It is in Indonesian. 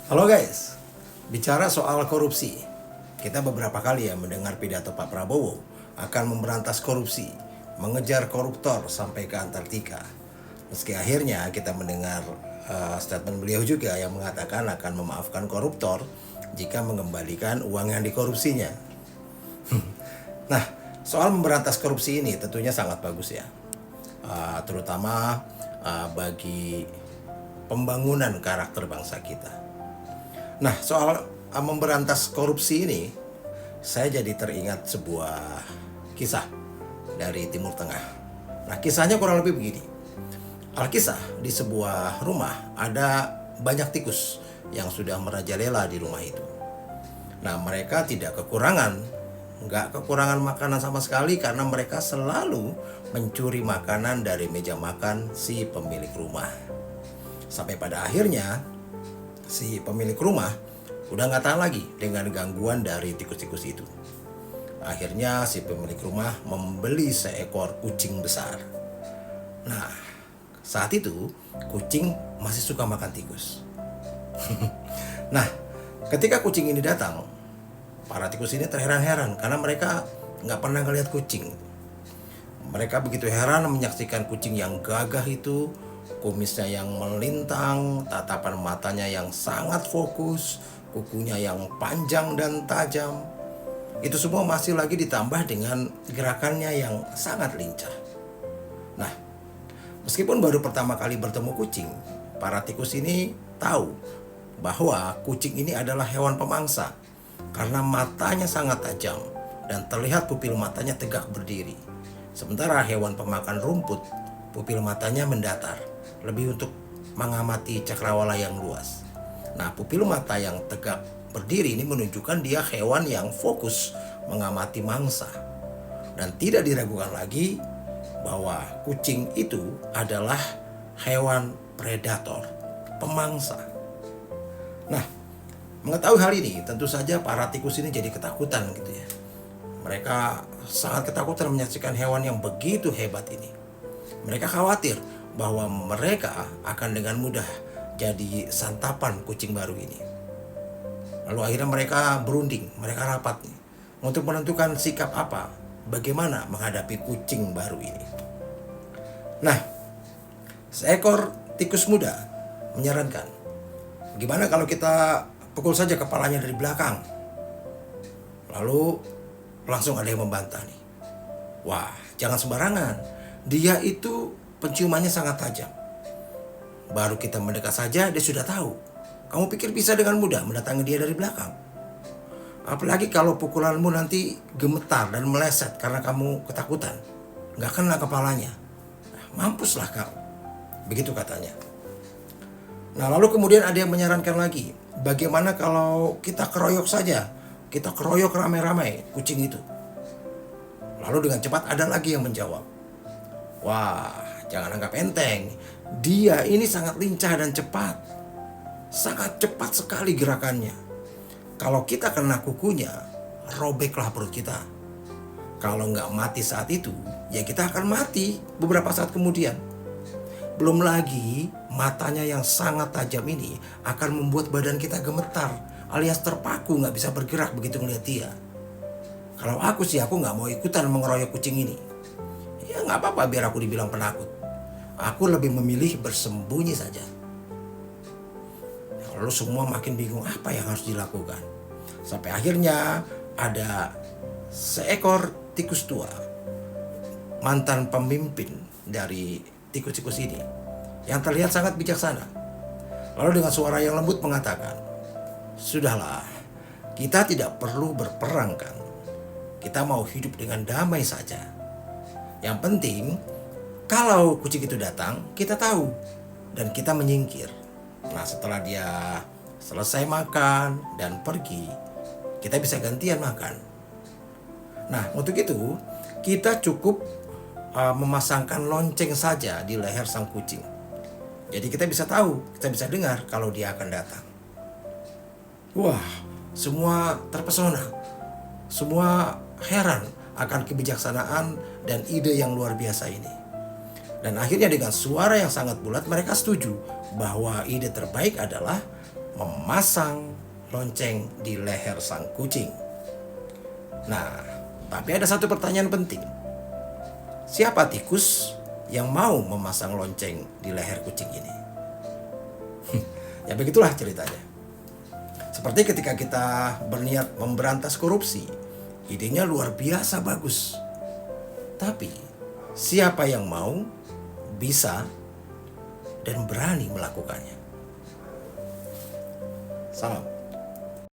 Halo guys, bicara soal korupsi, kita beberapa kali mendengar pidato Pak Prabowo akan memberantas korupsi, mengejar koruptor sampai ke Antartika. Meski akhirnya kita mendengar statement beliau juga yang mengatakan akan memaafkan koruptor jika mengembalikan uang yang dikorupsinya. Nah, soal memberantas korupsi ini tentunya sangat bagus ya, terutama bagi pembangunan karakter bangsa kita. Nah, soal memberantas korupsi ini, saya jadi teringat sebuah kisah dari Timur Tengah. Nah, kisahnya kurang lebih begini. Alkisah, di sebuah rumah ada banyak tikus yang sudah merajalela di rumah itu. Nah, mereka tidak nggak kekurangan makanan sama sekali karena mereka selalu mencuri makanan dari meja makan si pemilik rumah. Sampai pada akhirnya si pemilik rumah udah nggak tahan lagi dengan gangguan dari tikus-tikus itu. Akhirnya si pemilik rumah membeli seekor kucing besar. Nah, saat itu kucing masih suka makan tikus. Nah, ketika kucing ini datang, para tikus ini terheran-heran karena mereka nggak pernah ngelihat kucing. Mereka begitu heran menyaksikan kucing yang gagah itu, kumisnya yang melintang, tatapan matanya yang sangat fokus, kukunya yang panjang dan tajam. Itu semua masih lagi ditambah dengan gerakannya yang sangat lincah. Nah, meskipun baru pertama kali bertemu kucing, para tikus ini tahu bahwa kucing ini adalah hewan pemangsa karena matanya sangat tajam dan terlihat pupil matanya tegak berdiri. Sementara hewan pemakan rumput, pupil matanya mendatar, lebih untuk mengamati cakrawala yang luas. Nah, pupil mata yang tegak berdiri ini menunjukkan dia hewan yang fokus mengamati mangsa. Dan tidak diragukan lagi bahwa kucing itu adalah hewan predator, pemangsa. Nah, mengetahui hal ini, tentu saja para tikus ini jadi ketakutan gitu ya. Mereka sangat ketakutan menyaksikan hewan yang begitu hebat ini. Mereka khawatir bahwa mereka akan dengan mudah jadi santapan kucing baru ini. Lalu akhirnya mereka berunding, mereka rapat nih, untuk menentukan sikap apa, bagaimana menghadapi kucing baru ini. Nah, seekor tikus muda menyarankan, gimana kalau kita pukul saja kepalanya dari belakang? Lalu langsung ada yang membantah nih. Wah, jangan sembarangan. Dia itu penciumannya sangat tajam. Baru kita mendekat saja dia sudah tahu. Kamu pikir bisa dengan mudah mendatangi dia dari belakang? Apalagi kalau pukulanmu nanti gemetar dan meleset karena kamu ketakutan. Gak kena kepalanya. Mampuslah kau. Begitu katanya. Nah, lalu kemudian ada yang menyarankan lagi. Bagaimana kalau kita keroyok saja? Kita keroyok ramai-ramai kucing itu. Lalu dengan cepat ada lagi yang menjawab. Wah, jangan anggap enteng. Dia ini sangat lincah dan cepat. Sangat cepat sekali gerakannya. Kalau kita kena kukunya, robeklah perut kita. Kalau nggak mati saat itu, ya kita akan mati beberapa saat kemudian. Belum lagi matanya yang sangat tajam ini akan membuat badan kita gemetar, alias terpaku nggak bisa bergerak begitu melihat dia. Kalau aku sih, aku nggak mau ikutan mengeroyok kucing ini. Ya nggak apa-apa biar aku dibilang penakut. Aku lebih memilih bersembunyi saja. Lalu semua makin bingung apa yang harus dilakukan. Sampai akhirnya ada seekor tikus tua, mantan pemimpin dari tikus-tikus ini, yang terlihat sangat bijaksana. Lalu dengan suara yang lembut mengatakan, sudahlah, kita tidak perlu berperang kan. Kita mau hidup dengan damai saja. Yang penting, kalau kucing itu datang, kita tahu dan kita menyingkir. Nah, setelah dia selesai makan dan pergi, kita bisa gantian makan. Nah, untuk itu kita cukup memasangkan lonceng saja di leher sang kucing. Jadi kita bisa tahu, kita bisa dengar kalau dia akan datang. Wah, semua terpesona. Semua heran akan kebijaksanaan dan ide yang luar biasa ini. Dan akhirnya dengan suara yang sangat bulat mereka setuju bahwa ide terbaik adalah memasang lonceng di leher sang kucing. Nah, tapi ada satu pertanyaan penting. Siapa tikus yang mau memasang lonceng di leher kucing ini? Ya begitulah ceritanya. Seperti ketika kita berniat memberantas korupsi, idenya luar biasa bagus. Tapi siapa yang mau, bisa, dan berani melakukannya? Salam.